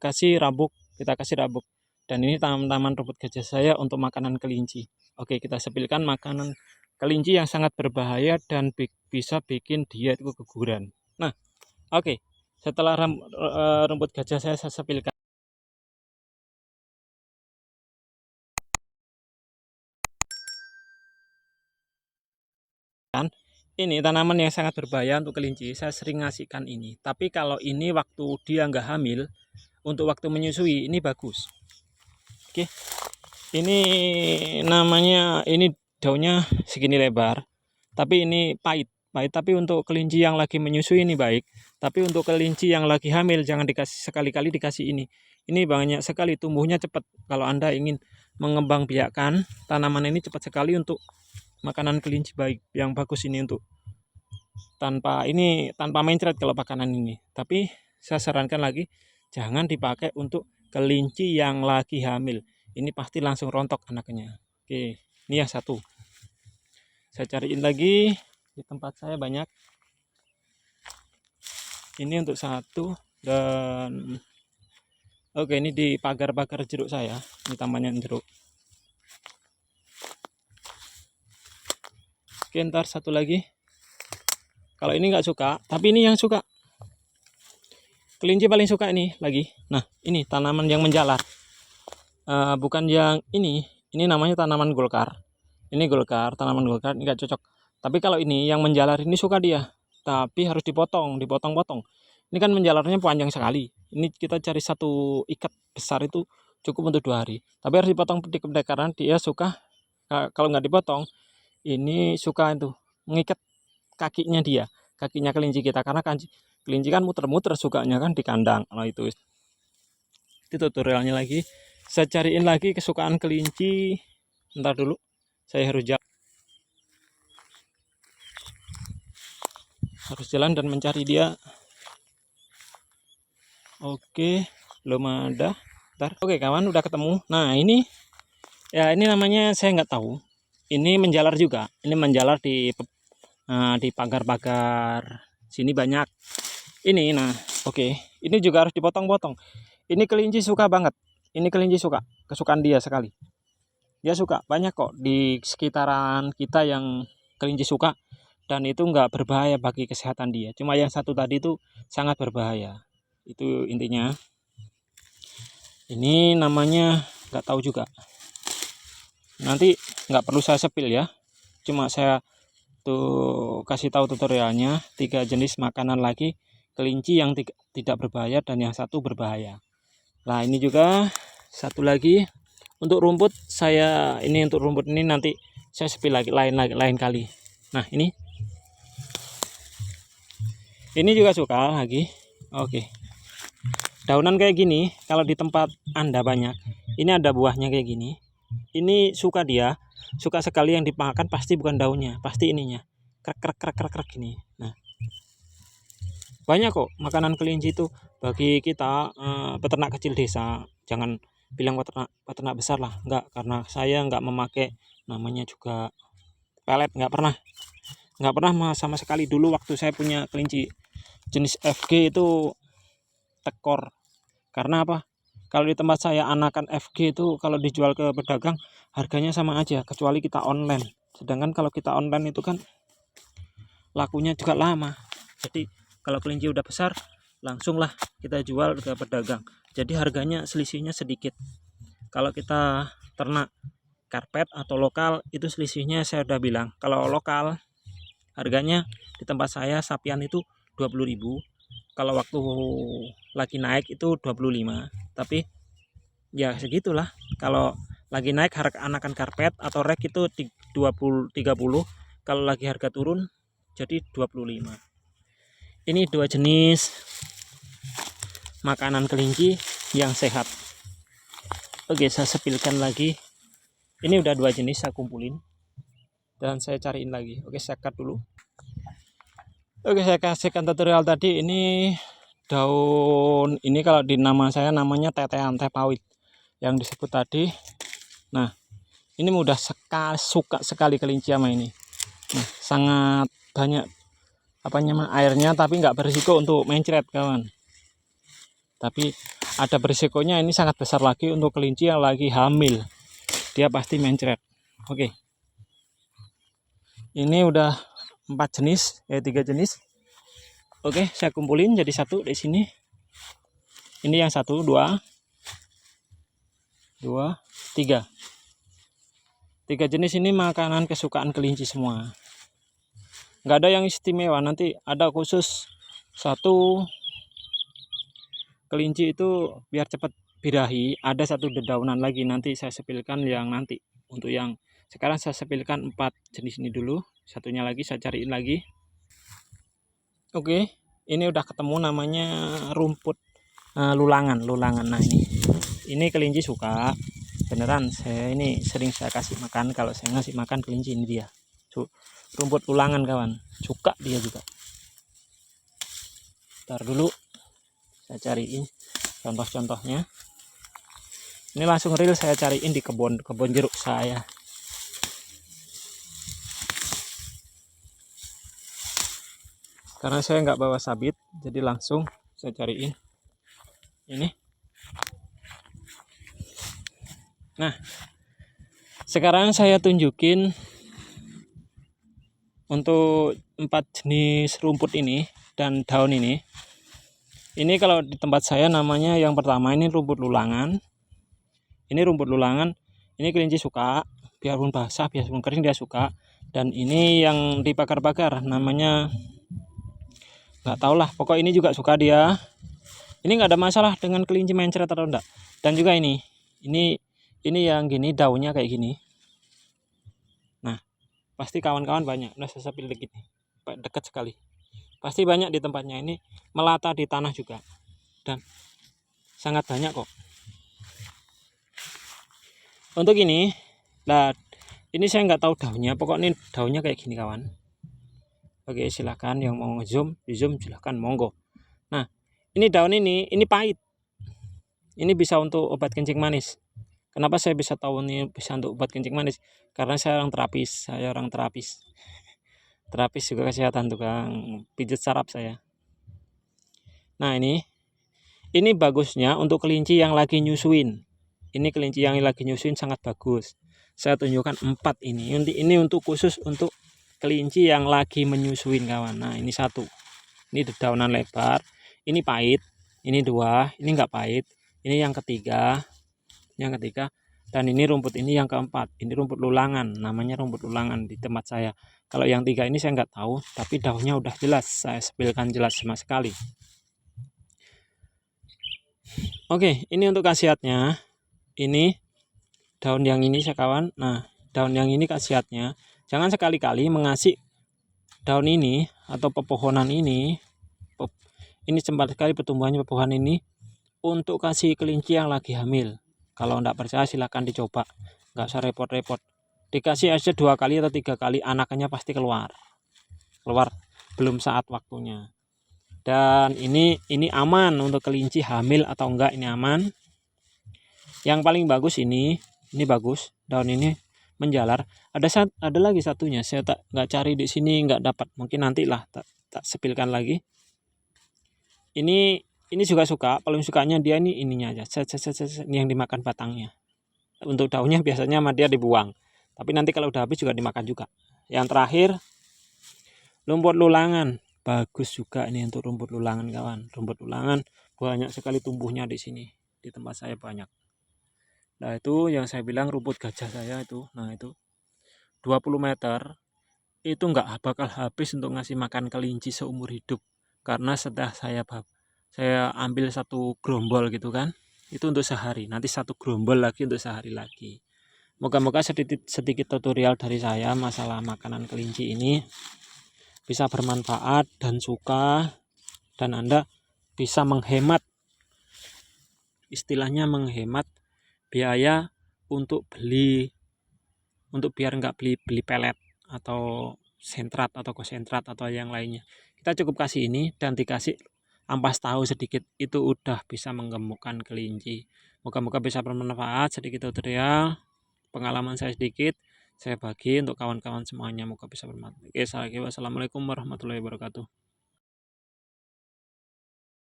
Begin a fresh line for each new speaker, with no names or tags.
kasih rabuk, dan ini taman rumput gajah saya untuk makanan kelinci. Oke, kita sepilkan makanan kelinci yang sangat berbahaya dan bisa bikin dia itu keguguran. Nah, oke, setelah rumput gajah saya sepilkan. Ini tanaman yang sangat berbahaya untuk kelinci. Saya sering ngasihkan ini. Tapi kalau ini waktu dia nggak hamil, untuk waktu menyusui ini bagus. Oke, ini namanya, ini daunnya segini lebar. Tapi ini pahit. Tapi untuk kelinci yang lagi menyusui ini baik. Tapi untuk kelinci yang lagi hamil jangan dikasih sekali-kali dikasih ini. Ini banyak sekali, tumbuhnya cepat. Kalau Anda ingin mengembangbiakkan tanaman ini cepat sekali untuk makanan kelinci baik, yang bagus ini untuk tanpa mencret kalau makanan ini. Tapi saya sarankan lagi jangan dipakai untuk kelinci yang lagi hamil. Ini pasti langsung rontok anaknya. Oke, ini yang satu. Saya cariin lagi di tempat saya banyak. Ini untuk satu, dan oke, ini di pagar-pagar jeruk saya. Ini tamannya jeruk. Oke, ntar satu lagi. Kalau ini nggak suka, tapi ini yang suka. Kelinci paling suka ini lagi. Nah, ini tanaman yang menjalar. Bukan yang ini namanya tanaman golkar. Ini golkar, tanaman golkar, ini nggak cocok. Tapi kalau ini yang menjalar ini suka dia. Tapi harus dipotong-potong. Ini kan menjalarnya panjang sekali. Ini kita cari satu ikat besar itu cukup untuk 2 hari. Tapi harus dipotong karena dia suka, kalau nggak dipotong, ini suka itu mengikat kakinya kelinci kita, karena kelinci kan muter-muter sukanya kan di kandang. Nah, itu tutorialnya lagi. Saya cariin lagi kesukaan kelinci. Ntar dulu, saya harus jalan dan mencari dia. Oke, belum ada. Ntar. Oke kawan, udah ketemu. Nah, ini ya, ini namanya saya nggak tahu. Ini menjalar juga. Ini menjalar di pagar-pagar sini banyak. Ini, nah, oke. Ini juga harus dipotong-potong. Ini kelinci suka banget. Ini kelinci suka, kesukaan dia sekali. Dia suka, banyak kok di sekitaran kita yang kelinci suka, dan itu nggak berbahaya bagi kesehatan dia. Cuma yang satu tadi itu sangat berbahaya. Itu intinya. Ini namanya nggak tahu juga. Nanti nggak perlu saya sepil ya. Cuma saya tuh kasih tahu tutorialnya. 3 jenis makanan lagi kelinci yang tidak berbahaya dan yang satu berbahaya. Nah, ini juga satu lagi untuk rumput saya. Ini untuk rumput ini nanti saya sepil lagi lain kali. Nah, ini juga suka lagi. Oke. Daunan kayak gini kalau di tempat Anda banyak. Ini ada buahnya kayak gini. Ini suka dia. Suka sekali, yang dimakan pasti bukan daunnya, pasti ininya. Krek gini. Nah, banyak kok makanan kelinci itu bagi kita peternak kecil desa. Jangan bilang peternak besar lah, enggak, karena saya enggak memakai namanya juga pelet, enggak pernah sama sekali. Dulu waktu saya punya kelinci jenis FG itu tekor. Karena apa? Kalau di tempat saya anakan FG itu kalau dijual ke pedagang harganya sama aja, kecuali kita online. Sedangkan kalau kita online itu kan lakunya juga lama. Jadi kalau kelinci udah besar, langsunglah kita jual ke pedagang. Jadi harganya selisihnya sedikit. Kalau kita ternak karpet atau lokal, itu selisihnya saya udah bilang. Kalau lokal harganya di tempat saya sapian itu 20.000. Kalau waktu lagi naik itu 25. Tapi ya segitulah. Kalau lagi naik harga anakan karpet atau rek itu 30. Kalau lagi harga turun jadi 25. Ini 2 jenis makanan kelinci yang sehat. Oke, saya sepilkan lagi. Ini udah 2 jenis saya kumpulin dan saya cariin lagi. Oke, saya cut dulu. Oke, saya kasihkan tutorial tadi. Ini daun ini kalau di nama saya namanya tetean, teh pawit yang disebut tadi. Nah, ini mudah suka sekali kelinci sama ini. Nah, sangat banyak airnya, tapi nggak berisiko untuk mencret kawan. Tapi ada berisikonya ini sangat besar lagi untuk kelinci yang lagi hamil, dia pasti mencret. Oke, ini udah 4 jenis, 3 jenis. Oke, saya kumpulin jadi satu di sini. Ini yang 1, 2, 3. 3 jenis ini makanan kesukaan kelinci semua. Nggak ada yang istimewa, nanti ada khusus satu kelinci itu biar cepat birahi, ada satu dedaunan lagi, nanti saya sepilkan yang nanti. Untuk yang sekarang saya sepilkan 4 jenis ini dulu, satunya lagi saya cariin lagi. Oke, ini udah ketemu, namanya rumput lulangan. Nah ini kelinci suka beneran, saya ini sering saya kasih makan. Kalau saya ngasih makan kelinci ini dia rumput lulangan kawan, suka dia juga. Ntar dulu saya cariin contoh-contohnya. Ini langsung real saya cariin di kebun jeruk saya. Karena saya nggak bawa sabit, jadi langsung saya cariin ini. Nah, sekarang saya tunjukin untuk 4 jenis rumput ini dan daun ini. Ini kalau di tempat saya namanya yang pertama ini rumput lulangan. Ini rumput lulangan, ini kelinci suka, biarpun basah, biarpun kering dia suka. Dan ini yang dibakar-bakar namanya nggak tau lah, pokok ini juga suka dia. Ini nggak ada masalah dengan kelinci mencret atau enggak. Dan juga ini yang gini, daunnya kayak gini. Nah, pasti kawan-kawan banyak. Nah, saya pilih dikit nih, dekat sekali. Pasti banyak di tempatnya ini, melata di tanah juga. Dan sangat banyak kok. Untuk ini, nah ini saya nggak tahu daunnya, pokoknya daunnya kayak gini kawan. Oke, silahkan yang mau ngezoom, di zoom silahkan, monggo. Nah, ini daun ini pahit. Ini bisa untuk obat kencing manis. Kenapa saya bisa tahu ini bisa untuk obat kencing manis? Karena saya orang terapis. Terapis juga kesehatan, tukang pijat saraf saya. Nah, ini bagusnya untuk kelinci yang lagi nyusuin. Ini kelinci yang lagi nyusuin sangat bagus. Saya tunjukkan 4 ini. Ini untuk khusus untuk kelinci yang lagi menyusuin kawan. Nah, ini 1. Ini dedaunan lebar. Ini pahit. Ini 2. Ini enggak pahit. Ini yang ketiga. Dan ini rumput ini yang keempat. Ini rumput lulangan. Namanya rumput lulangan di tempat saya. Kalau yang 3 ini saya enggak tahu. Tapi daunnya udah jelas. Saya sepilkan jelas sama sekali. Oke, ini untuk khasiatnya. Ini daun yang ini ya kawan. Nah, daun yang ini khasiatnya, jangan sekali-kali mengasih daun ini atau pepohonan ini cepat sekali pertumbuhannya pepohonan ini untuk kasih kelinci yang lagi hamil. Kalau enggak percaya silahkan dicoba, nggak usah repot-repot. Dikasih aja 2 kali atau 3 kali, anakannya pasti keluar belum saat waktunya. Dan ini aman untuk kelinci hamil atau enggak, ini aman. Yang paling bagus ini bagus, daun ini menjalar. Ada lagi satunya, saya nggak cari di sini, nggak dapat. Mungkin nantilah tak sepilkan lagi. Ini juga suka, paling sukanya dia ininya aja. Ini yang dimakan batangnya. Untuk daunnya biasanya sama dia dibuang. Tapi nanti kalau udah habis juga dimakan juga. Yang terakhir rumput lulangan. Bagus juga ini untuk rumput lulangan kawan. Rumput lulangan banyak sekali tumbuhnya di sini. Di tempat saya banyak. Nah, itu yang saya bilang rumput gajah saya itu. Nah, itu 20 meter itu nggak bakal habis untuk ngasih makan kelinci seumur hidup. Karena setelah saya ambil 1 gerombol gitu kan, itu untuk sehari. Nanti 1 gerombol lagi untuk sehari lagi. Moga-moga sedikit tutorial dari saya masalah makanan kelinci ini bisa bermanfaat dan suka, dan Anda bisa menghemat, istilahnya menghemat biaya untuk biar nggak beli pelet atau sentrat atau konsentrat atau yang lainnya. Kita cukup kasih ini dan dikasih ampas tahu sedikit, itu udah bisa menggemukkan kelinci. Moga-moga bisa bermanfaat, sedikit tutorial pengalaman saya sedikit saya bagi untuk kawan-kawan semuanya, moga bisa bermanfaat. Oke, assalamualaikum warahmatullahi wabarakatuh.